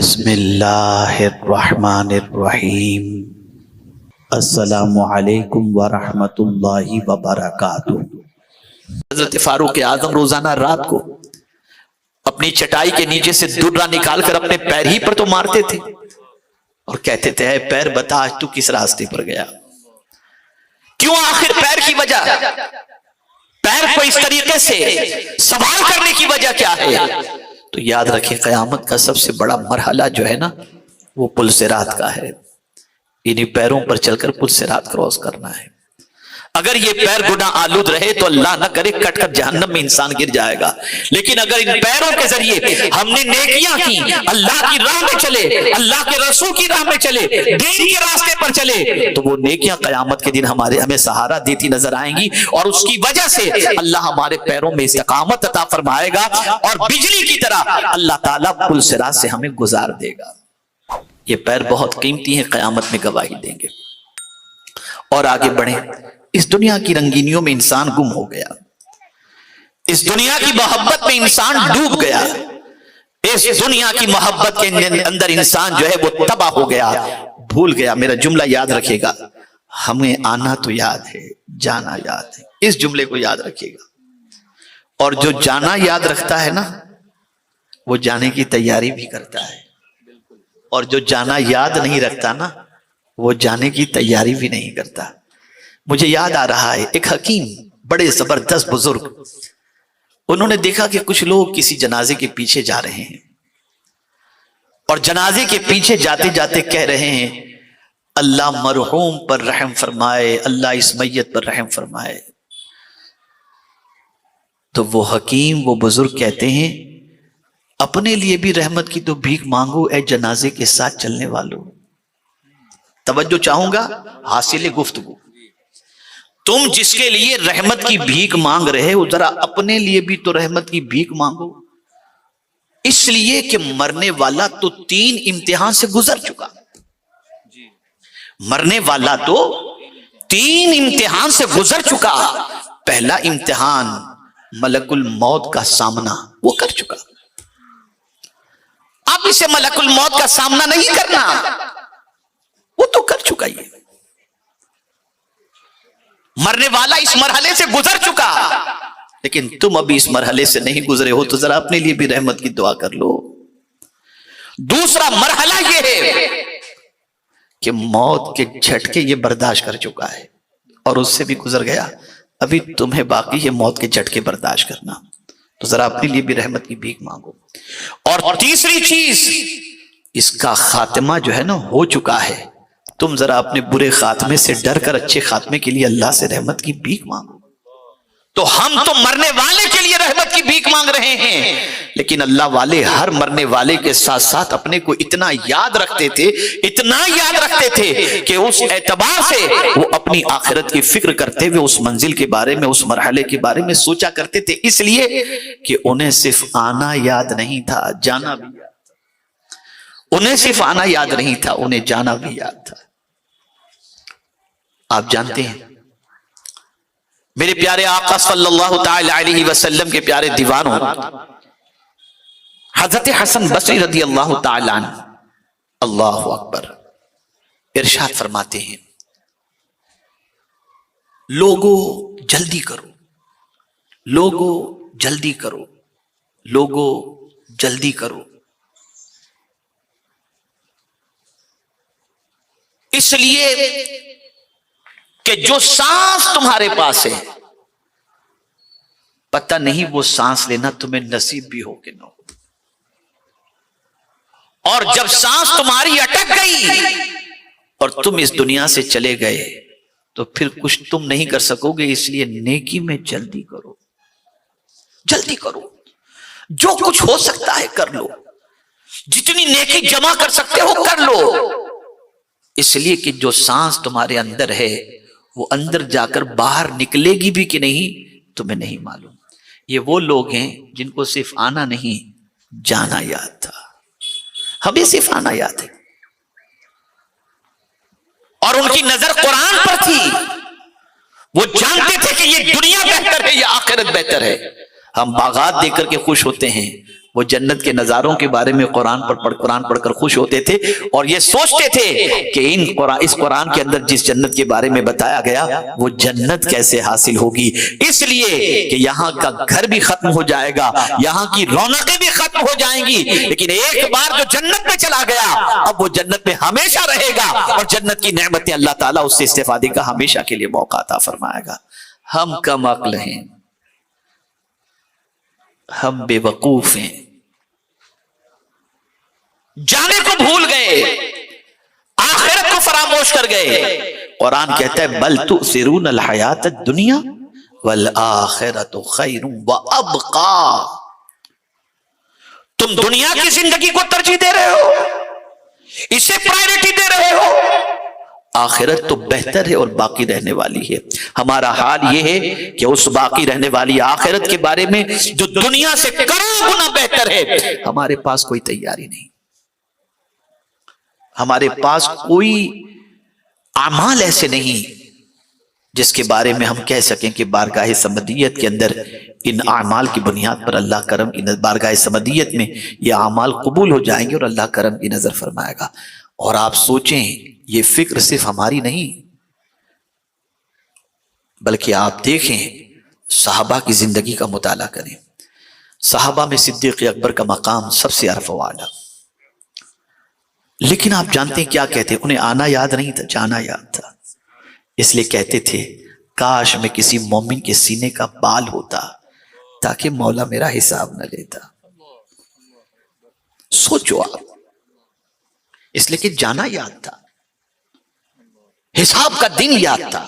بسم اللہ الرحمن الرحیم السلام علیکم ورحمۃ اللہ وبرکاتہ۔ حضرت فاروق اعظم روزانہ رات کو اپنی چٹائی کے نیچے سے درہ نکال کر اپنے پیر ہی پر تو مارتے تھے اور کہتے تھے اے پیر بتا آج تو کس راستے پر گیا، کیوں آخر پیر کی وجہ، پیر کو اس طریقے سے سوال کرنے کی وجہ کیا ہے؟ تو یاد رکھیں قیامت کا سب سے بڑا مرحلہ جو ہے نا وہ پل صراط کا ہے، انہی پیروں پر چل کر پل صراط کراس کرنا ہے۔ اگر یہ پیر گناہ آلود رہے تو اللہ نہ کرے کٹ کر جہنم میں انسان گر جائے گا، لیکن اگر ان پیروں کے ذریعے ہم نے نیکیاں کی، اللہ کی راہ میں چلے، اللہ کے رسول کی راہ میں چلے، دین کے راستے پر چلے، تو وہ نیکیاں قیامت کے دن ہمیں سہارا دیتی نظر آئیں گی، اور اس کی وجہ سے اللہ ہمارے پیروں میں استقامت عطا فرمائے گا اور بجلی کی طرح اللہ تعالیٰ پل صراط سے ہمیں گزار دے گا۔ یہ پیر بہت قیمتی ہیں، قیامت میں گواہی دیں گے۔ اور آگے بڑھیں، اس دنیا کی رنگینیوں میں انسان گم ہو گیا، اس دنیا کی محبت میں انسان ڈوب گیا، اس دنیا کی محبت کے اندر انسان جو ہے وہ تباہ ہو گیا، بھول گیا۔ میرا جملہ یاد رکھے گا، ہمیں آنا تو یاد ہے، جانا یاد ہے، اس جملے کو یاد رکھیے گا۔ اور جو جانا یاد رکھتا ہے نا وہ جانے کی تیاری بھی کرتا ہے، اور جو جانا یاد نہیں رکھتا نا وہ جانے کی تیاری بھی نہیں کرتا۔ مجھے یاد آ رہا ہے ایک حکیم، بڑے زبردست بزرگ، انہوں نے دیکھا کہ کچھ لوگ کسی جنازے کے پیچھے جا رہے ہیں اور جنازے کے پیچھے جاتے جاتے کہہ رہے ہیں اللہ مرحوم پر رحم فرمائے، اللہ اس میت پر رحم فرمائے۔ تو وہ حکیم، وہ بزرگ کہتے ہیں اپنے لیے بھی رحمت کی تو بھیک مانگو اے جنازے کے ساتھ چلنے والوں۔ توجہ چاہوں گا، حاصل گفتگو، تم جس کے لیے رحمت کی بھیک مانگ رہے ہو ذرا اپنے لیے بھی تو رحمت کی بھیک مانگو، اس لیے کہ مرنے والا تو 3 امتحان سے گزر چکا، مرنے والا تو 3 امتحان سے گزر چکا۔ پہلا امتحان ملک الموت کا سامنا وہ کر چکا، اب اسے ملک الموت کا سامنا نہیں کرنا، وہ تو کر چکا۔ یہ مرنے والا اس مرحلے سے گزر چکا، لیکن تم ابھی اس مرحلے سے نہیں گزرے ہو تو ذرا اپنے لیے بھی رحمت کی دعا کر لو۔ دوسرا مرحلہ یہ ہے کہ موت کے جھٹکے یہ برداشت کر چکا ہے اور اس سے بھی گزر گیا، ابھی تمہیں باقی ہے موت کے جھٹکے برداشت کرنا، تو ذرا اپنے لیے بھی رحمت کی بھیک مانگو۔ اور تیسری چیز، اس کا خاتمہ جو ہے نا ہو چکا ہے، تم ذرا اپنے برے خاتمے سے ڈر کر اچھے خاتمے کے لیے اللہ سے رحمت کی بھیک مانگو۔ تو ہم تو مرنے والے کے لیے رحمت کی بھیک مانگ رہے ہیں، لیکن اللہ والے ہر مرنے والے کے ساتھ ساتھ اپنے کو اتنا یاد رکھتے تھے، اتنا یاد رکھتے تھے کہ اس اعتبار سے وہ اپنی آخرت کی فکر کرتے ہوئے اس منزل کے بارے میں، اس مرحلے کے بارے میں سوچا کرتے تھے، اس لیے کہ انہیں صرف آنا یاد نہیں تھا، جانا بھی یاد تھا۔ انہیں صرف آنا یاد نہیں تھا، انہیں جانا بھی یاد تھا۔ آپ جانتے ہیں میرے پیارے آقا صلی اللہ تعالی علیہ وسلم کے پیارے دیوانوں حضرت حسن بصری رضی اللہ تعالی عنہ، اللہ اکبر، ارشاد فرماتے ہیں لوگو جلدی کرو، لوگو جلدی کرو، لوگو جلدی کرو، اس لیے کہ جو سانس تمہارے پاس ہے پتہ نہیں وہ سانس لینا تمہیں نصیب بھی ہو کہ نہ ہو، اور جب سانس تمہاری اٹک گئی اور تم اس دنیا سے چلے گئے تو پھر کچھ تم نہیں کر سکو گے، اس لیے نیکی میں جلدی کرو، جلدی کرو، جو کچھ ہو سکتا ہے کر لو، جتنی نیکی جمع کر سکتے ہو کر لو، اس لیے کہ جو سانس تمہارے اندر ہے وہ اندر جا کر باہر نکلے گی بھی کہ نہیں تمہیں نہیں معلوم۔ یہ وہ لوگ ہیں جن کو صرف آنا نہیں جانا یاد تھا، ہمیں صرف آنا یاد ہے، اور ان کی نظر قرآن پر تھی، وہ جانتے تھے کہ یہ دنیا بہتر ہے یا آخرت بہتر ہے۔ ہم باغات دیکھ کر کے خوش ہوتے ہیں، وہ جنت کے نظاروں کے بارے میں قرآن پڑھ کر خوش ہوتے تھے اور یہ سوچتے تھے کہ اس قرآن کے اندر جس جنت کے بارے میں بتایا گیا وہ جنت کیسے حاصل ہوگی، اس لیے کہ یہاں کا گھر بھی ختم ہو جائے گا، یہاں کی رونقیں بھی ختم ہو جائیں گی، لیکن ایک بار جو جنت میں چلا گیا اب وہ جنت میں ہمیشہ رہے گا اور جنت کی نعمتیں اللہ تعالیٰ اس سے استفادے کا ہمیشہ کے لیے موقع عطا فرمائے گا۔ ہم کم عقل ہیں، ہم بے وقوف ہیں، جانے کو بھول گئے، آخرت کو فراموش کر گئے۔ قرآن کہتا ہے بل تؤثرون الحیات الدنیا والآخرۃ خیر وابقی، تم دنیا کی زندگی کو ترجیح دے رہے ہو، اسے پرائرٹی دے رہے ہو، آخرت تو بہتر ہے اور باقی رہنے والی ہے۔ ہمارا حال یہ ہے کہ اس باقی رہنے والی آخرت کے بارے میں جو دنیا سے کروڑ گنا بہتر ہے ہمارے پاس کوئی تیاری نہیں، ہمارے پاس کوئی اعمال ایسے نہیں جس کے بارے میں ہم کہہ سکیں کہ بارگاہ سمدیت کے اندر ان اعمال کی بنیاد پر اللہ کرم کی بارگاہ سمدیت میں یہ اعمال قبول ہو جائیں گے اور اللہ کرم کی نظر فرمائے گا۔ اور آپ سوچیں یہ فکر صرف ہماری نہیں بلکہ آپ دیکھیں صحابہ کی زندگی کا مطالعہ کریں، صحابہ میں صدیق اکبر کا مقام سب سے عرف و اعلیٰ، لیکن آپ جانتے ہیں کیا کہتے ہیں؟ انہیں آنا یاد نہیں تھا، جانا یاد تھا، اس لیے کہتے تھے کاش میں کسی مومن کے سینے کا بال ہوتا تاکہ مولا میرا حساب نہ لیتا۔ سوچو آپ، اس لیے کہ جانا یاد تھا، حساب کا دن یاد تھا۔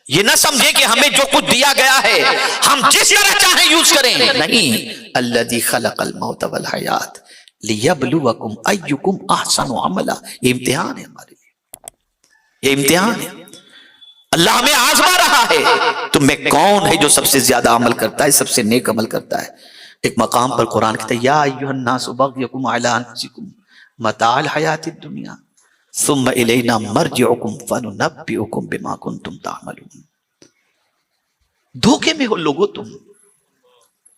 یہ نہ سمجھے کہ ہمیں جو کچھ دیا گیا ہے ہم جس طرح چاہیں یوز کریں، نہیں، الذی خلق الموت والحیات لیبلوکم ایکم احسن عملا، یہ امتحان ہے ہمارے لیے، یہ امتحان ہے، اللہ ہمیں آزما رہا ہے تم میں کون ہے جو سب سے زیادہ عمل کرتا ہے، سب سے نیک عمل کرتا ہے۔ ایک مقام پر قرآن کہتا ہے یا ایھا الناس بغیکم علی انفسکم متاع الحیات الدنیا ثم الینا مرجعکم فننبئکم بما کنتم تعملون۔ دھوکے میں ہو لوگو، تم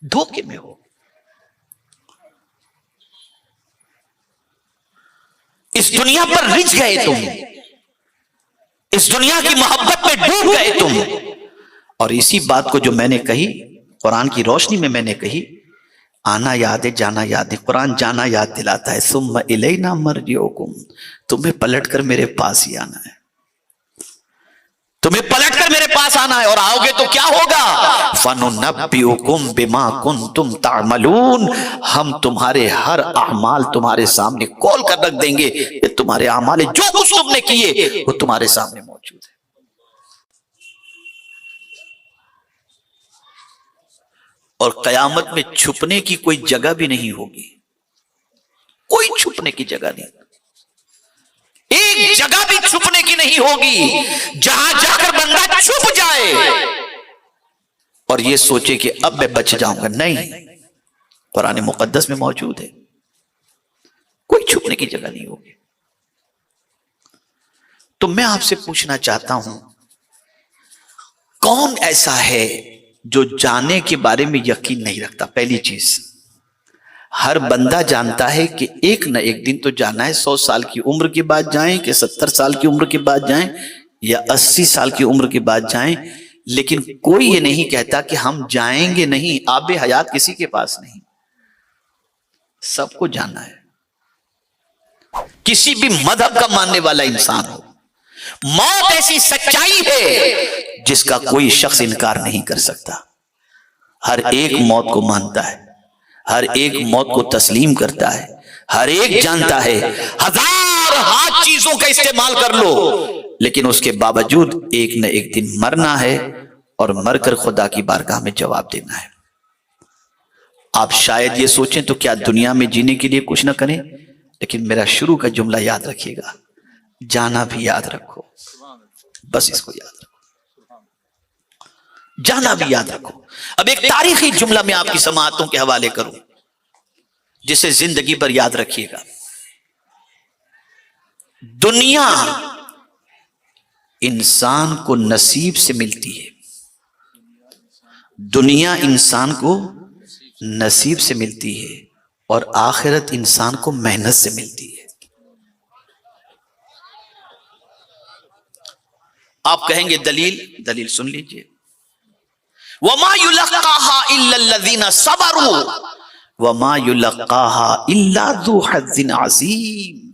دھوکے میں ہو، اس دنیا پر رچ گئے تم، اس دنیا کی محبت میں ڈوب گئے تم، اور اسی بات کو جو میں نے کہی قرآن کی روشنی میں میں نے کہی، آنا یاد ہے جانا یاد ہے، قرآن جانا یاد دلاتا ہے، ثم الینا مرجعکم، تمہیں پلٹ کر میرے پاس ہی آنا ہے، تمہیں پلٹ کر میرے پاس آنا ہے، اور آؤ گے تو کیا ہوگا؟ فَنُنَبِّئُكُمْ بِمَا كُنْتُمْ تَعْمَلُونَ، ہم تمہارے ہر اعمال تمہارے سامنے کھول کر رکھ دیں گے، یہ تمہارے اعمال جو کچھ تم نے کیے وہ تمہارے سامنے موجود ہے۔ اور قیامت میں چھپنے کی کوئی جگہ بھی نہیں ہوگی، کوئی چھپنے کی جگہ نہیں، ایک جگہ بھی چھپنے کی نہیں ہوگی جہاں جا کر بندہ چھپ جائے اور یہ سوچے کہ اب میں بچ جاؤں گا، نہیں، قرآن مقدس میں موجود ہے، کوئی چھپنے کی جگہ نہیں ہوگی۔ تو میں آپ سے پوچھنا چاہتا ہوں کون ایسا ہے جو جانے کے بارے میں یقین نہیں رکھتا؟ پہلی چیز، ہر بندہ جانتا ہے کہ ایک نہ ایک دن تو جانا ہے، 100 سال کی عمر کے بعد جائیں کہ 70 سال کی عمر کے بعد جائیں یا 80 سال کی عمر کے بعد جائیں، لیکن کوئی یہ نہیں کہتا کہ ہم جائیں گے نہیں۔ آب حیات کسی کے پاس نہیں، سب کو جانا ہے، کسی بھی مذہب کا ماننے والا انسان ہو، موت ایسی سچائی ہے جس کا کوئی شخص انکار نہیں کر سکتا، ہر ایک موت کو مانتا ہے، ہر ایک موت کو تسلیم کرتا ہے، ہر ایک جانتا ہے ہزار ہاتھ چیزوں کا استعمال کر لو لیکن اس کے باوجود ایک نہ ایک دن مرنا ہے اور مر کر خدا کی بارگاہ میں جواب دینا ہے۔ آپ شاید یہ سوچیں تو کیا دنیا میں جینے کے لیے کچھ نہ کریں، لیکن میرا شروع کا جملہ یاد رکھیے گا، جانا بھی یاد رکھو، بس اس کو یاد رکھو، جانا بھی یاد رکھو۔ اب ایک تاریخی جملہ میں آپ کی سماعتوں کے حوالے کروں جسے زندگی پر یاد رکھیے گا۔ دنیا انسان کو نصیب سے ملتی ہے، دنیا انسان کو نصیب سے ملتی ہے اور آخرت انسان کو محنت سے ملتی ہے۔ آپ کہیں گے دلیل سن لیجئے، وَمَا يُلَقَّاهَا إِلَّا الَّذِينَ صَبَرُوا وَمَا يُلَقَّاهَا إِلَّا ذُو حَظٍّ عَظِيمٍ۔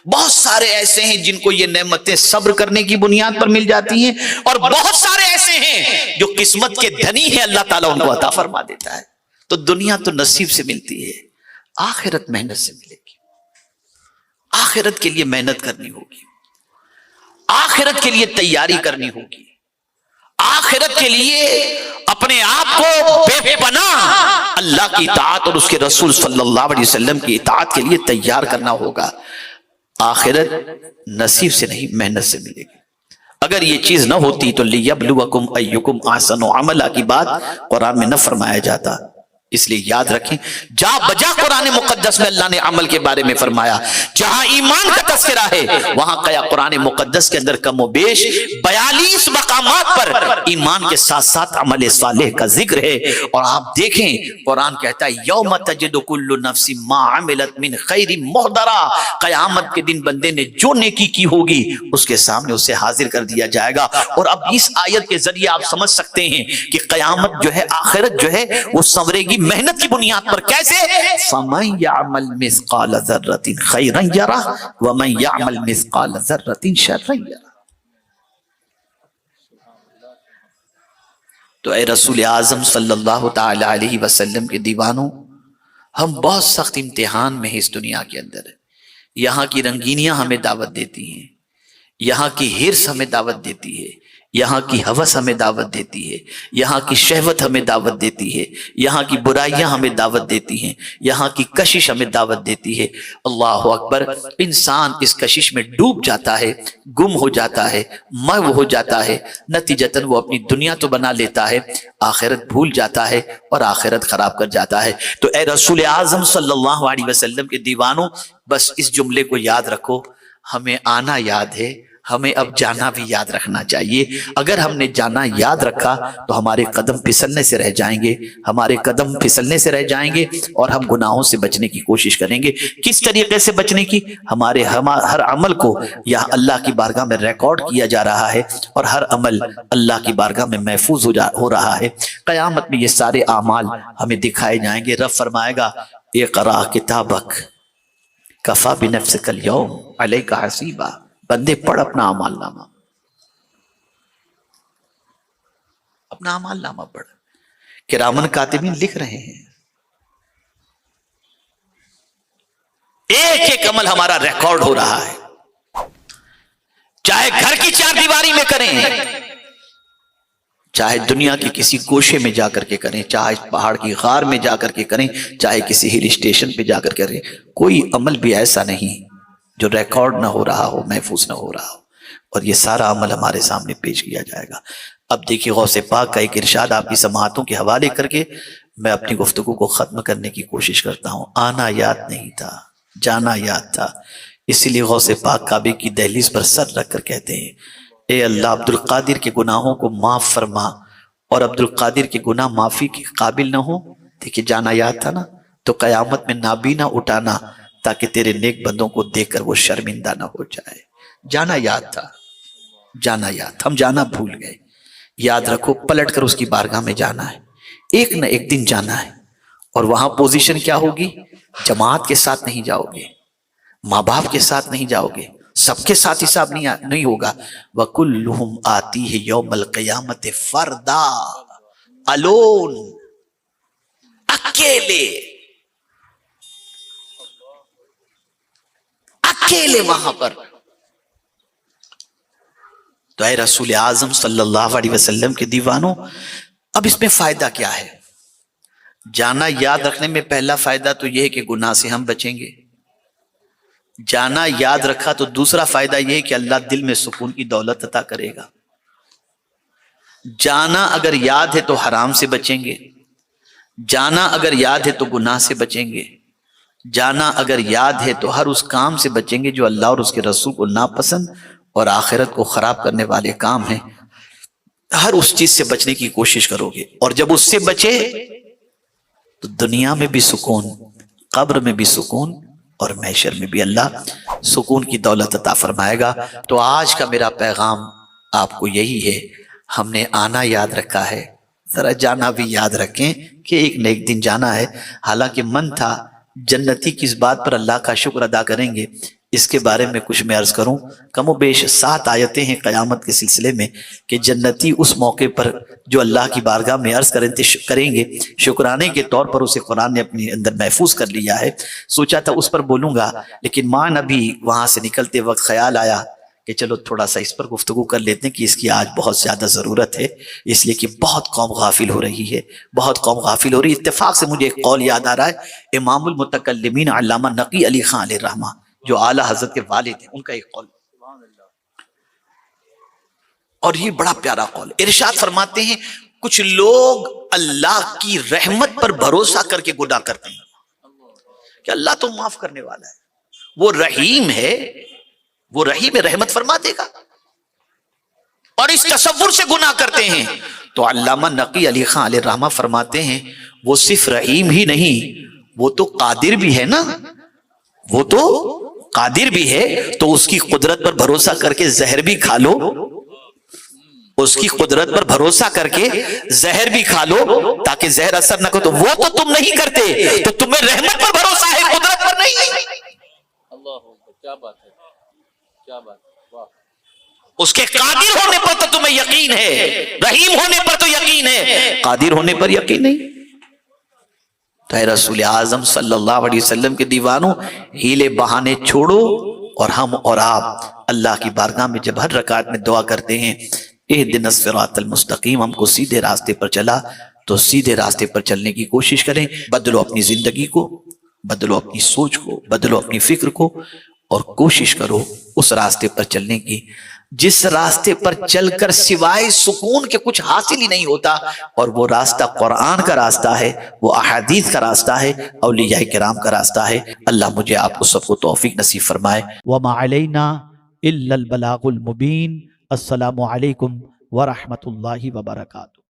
بہت سارے ایسے ہیں جن کو یہ نعمتیں صبر کرنے کی بنیاد پر مل جاتی ہیں، اور بہت سارے ایسے ہیں جو قسمت کے دھنی ہیں، اللہ تعالیٰ ان کو عطا فرما دیتا ہے۔ تو دنیا تو نصیب سے ملتی ہے، آخرت محنت سے ملے گی۔ آخرت کے لیے محنت کرنی ہوگی، آخرت کے لیے تیاری کرنی ہوگی، آخرت کے لیے اپنے آپ کو بے پناہ اللہ کی اطاعت اور اس کے رسول صلی اللہ علیہ وسلم کی اطاعت کے لیے تیار کرنا ہوگا۔ آخرت نصیب سے نہیں، محنت سے ملے گی۔ اگر یہ چیز نہ ہوتی تو لِيَبْلُوَكُمْ أَيُّكُمْ أَحْسَنُ عَمَلًا کی بات قرآن میں نہ فرمایا جاتا۔ اس لیے یاد رکھیں، جا بجا قرآن مقدس میں اللہ نے عمل کے بارے میں فرمایا، جہاں ایمان کا تذکرہ ہے وہاں قرآن مقدس کے اندر کم و بیش 42 مقامات پر ایمان کے ساتھ ساتھ عمل صالح کا ذکر ہے۔ اور آپ دیکھیں قرآن کہتا ہے یوم تجد کل نفس ما عملت من خیر محضرا، قیامت کے دن بندے نے جو نیکی کی ہوگی اس کے سامنے اسے حاضر کر دیا جائے گا۔ اور اب اس آیت کے ذریعے آپ سمجھ سکتے ہیں کہ قیامت جو ہے، آخرت جو ہے وہ سنورے گی محنت کی بنیاد پر۔ کیسے؟ فَمَن يَعْمَلْ مِثْقَالَ ذَرَّةٍ خَيْرًا يَرَهُ وَمَن يَعْمَلْ مِثْقَالَ ذَرَّةٍ شَرًّا يَرَهُ۔ تو اے رسول اعظم صلی اللہ تعالی علیہ وسلم کے دیوانوں، ہم بہت سخت امتحان میں ہیں اس دنیا کے اندر۔ یہاں کی رنگینیاں ہمیں دعوت دیتی ہیں، یہاں کی ہرس ہمیں دعوت دیتی ہے، یہاں کی ہوس ہمیں دعوت دیتی ہے، یہاں کی شہوت ہمیں دعوت دیتی ہے، یہاں کی برائیاں ہمیں دعوت دیتی ہیں، یہاں کی کشش ہمیں دعوت دیتی ہے۔ اللہ اکبر، انسان اس کشش میں ڈوب جاتا ہے، گم ہو جاتا ہے، محو ہو جاتا ہے، نتیجتاً وہ اپنی دنیا تو بنا لیتا ہے، آخرت بھول جاتا ہے اور آخرت خراب کر جاتا ہے۔ تو اے رسول اعظم صلی اللہ علیہ وسلم کے دیوانوں، بس اس جملے کو یاد رکھو، ہمیں آنا یاد ہے، ہمیں اب جانا بھی یاد رکھنا چاہیے۔ اگر ہم نے جانا یاد رکھا تو ہمارے قدم پھسلنے سے رہ جائیں گے، ہمارے قدم پھسلنے سے رہ جائیں گے، اور ہم گناہوں سے بچنے کی کوشش کریں گے۔ کس طریقے سے بچنے کی؟ ہمارے ہر عمل کو یا اللہ کی بارگاہ میں ریکارڈ کیا جا رہا ہے، اور ہر عمل اللہ کی بارگاہ میں محفوظ ہو رہا ہے۔ قیامت میں یہ سارے اعمال ہمیں دکھائے جائیں گے۔ رب فرمائے گا اقرا کتابک کفا بنفسک اليوم علیک حسیبا، بندے پڑھ اپنا اعمال نامہ، اپنا اعمال نامہ پڑھ، کرامن کاتبین لکھ رہے ہیں، ایک ایک عمل ہمارا ریکارڈ ہو رہا ہے، چاہے گھر کی چار دیواری میں کریں، چاہے دنیا کی کسی گوشے میں جا کر کے کریں، چاہے پہاڑ کی غار میں جا کر کے کریں، چاہے کسی ہل اسٹیشن پہ جا کر کریں، کوئی عمل بھی ایسا نہیں جو ریکارڈ نہ ہو رہا ہو، محفوظ نہ ہو رہا ہو، اور یہ سارا عمل ہمارے سامنے پیش کیا جائے گا۔ اب دیکھیے غوث پاک کا ایک ارشاد آپ کی سماعتوں کے حوالے کر کے میں اپنی گفتگو کو ختم کرنے کی کوشش کرتا ہوں۔ آنا یاد نہیں تھا، جانا یاد تھا، اسی لیے غوث پاک کعبے کی دہلیز پر سر رکھ کر کہتے ہیں اے اللہ عبد القادر کے گناہوں کو معاف فرما، اور عبد القادر کے گناہ معافی کے قابل نہ ہو۔ دیکھیے جانا یاد تھا نا، تو قیامت میں نابینا اٹھانا تاکہ تیرے نیک بندوں کو دیکھ کر وہ شرمندہ نہ ہو جائے۔ جانا یاد تھا، جانا یاد، ہم جانا بھول گئے۔ یاد رکھو، پلٹ کر اس کی بارگاہ میں جانا ہے، ایک نہ ایک دن جانا ہے، اور وہاں پوزیشن کیا ہوگی؟ جماعت کے ساتھ نہیں جاؤ گے، ماں باپ کے ساتھ نہیں جاؤ گے، سب کے ساتھ حساب نہیں ہوگا۔ وَكُلُّهُمْ آتِيهِ يَوْمَ الْقِيَامَةِ فَرْدًا، alone، اکیلے، اکیلے وہاں پر۔ تو اے رسول اعظم صلی اللہ علیہ وسلم کے دیوانوں، اب اس میں فائدہ کیا ہے؟ جانا یاد رکھنے میں پہلا فائدہ تو یہ ہے کہ گناہ سے ہم بچیں گے۔ جانا یاد رکھا تو دوسرا فائدہ یہ ہے کہ اللہ دل میں سکون کی دولت عطا کرے گا۔ جانا اگر یاد ہے تو حرام سے بچیں گے، جانا اگر یاد ہے تو گناہ سے بچیں گے، جانا اگر یاد ہے تو ہر اس کام سے بچیں گے جو اللہ اور اس کے رسول کو ناپسند اور آخرت کو خراب کرنے والے کام ہیں۔ ہر اس چیز سے بچنے کی کوشش کرو گے، اور جب اس سے بچے تو دنیا میں بھی سکون، قبر میں بھی سکون، اور محشر میں بھی اللہ سکون کی دولت عطا فرمائے گا۔ تو آج کا میرا پیغام آپ کو یہی ہے، ہم نے آنا یاد رکھا ہے، ذرا جانا بھی یاد رکھیں کہ ایک نہ ایک دن جانا ہے۔ حالانکہ من تھا جنتی کس بات پر اللہ کا شکر ادا کریں گے، اس کے بارے میں کچھ میں عرض کروں۔ کم و بیش 7 آیتیں ہیں قیامت کے سلسلے میں کہ جنتی اس موقع پر جو اللہ کی بارگاہ میں عرض کریں گے، شکرانے کے طور پر اسے قرآن نے اپنے اندر محفوظ کر لیا ہے۔ سوچا تھا اس پر بولوں گا، لیکن ماں نبی وہاں سے نکلتے وقت خیال آیا کہ چلو تھوڑا سا اس پر گفتگو کر لیتے ہیں کہ اس کی آج بہت زیادہ ضرورت ہے، اس لیے کہ بہت قوم غافل ہو رہی ہے، بہت قوم غافل ہو رہی ہے۔ اتفاق سے مجھے ایک قول یاد آ رہا ہے، امام المتکلمین علامہ نقی علی خان علیہ الرحمہ جو اعلیٰ حضرت کے والد ہیں، ان کا ایک قول، اور یہ بڑا پیارا قول، ارشاد فرماتے ہیں کچھ لوگ اللہ کی رحمت پر بھروسہ کر کے گناہ کرتے ہیں کہ اللہ تو معاف کرنے والا ہے، وہ رحیم ہے، وہ رحیم رحمت فرما دے گا، اور اس تصور سے گناہ کرتے ہیں۔ تو علامہ نقی علی خان علیہ الرحمہ فرماتے ہیں وہ صرف رحیم ہی نہیں، وہ تو قادر بھی ہے نا، وہ تو قادر بھی ہے، تو اس کی قدرت پر بھروسہ کر کے زہر بھی کھا لو، اس کی قدرت پر بھروسہ کر کے زہر بھی کھا لو تاکہ زہر اثر نہ کرو، تو وہ تو تم نہیں کرتے، تو تمہیں رحمت پر بھروسہ ہے، قدرت پر نہیں۔ اللہ کیا بات ہے، کیا بات ہے، واہ۔ اس کے قادر ہونے پر تو تمہیں یقین ہے، رحیم ہونے پر تو یقین ہے، قادر ہونے پر یقین نہیں۔ تو اے رسول اعظم صلی اللہ علیہ وسلم کے دیوانوں، ہیلے بہانے چھوڑو، اور ہم اور آپ اللہ کی بارگاہ میں جب ہر رکعت میں دعا کرتے ہیں اہدنا الصراط المستقیم، ہم کو سیدھے راستے پر چلا، تو سیدھے راستے پر چلنے کی کوشش کریں۔ بدلو اپنی زندگی کو، بدلو اپنی سوچ کو، بدلو اپنی فکر کو، اور کوشش کرو اس راستے پر چلنے کی جس راستے پر چل کر سوائے سکون کے کچھ حاصل ہی نہیں ہوتا، اور وہ راستہ قرآن کا راستہ ہے، وہ احادیث کا راستہ ہے، اولیاء کرام کا راستہ ہے۔ اللہ مجھے آپ کو سب کو توفیق نصیب فرمائے۔ وما علینا الا البلاغ المبین۔ السلام علیکم ورحمۃ اللہ وبرکاتہ۔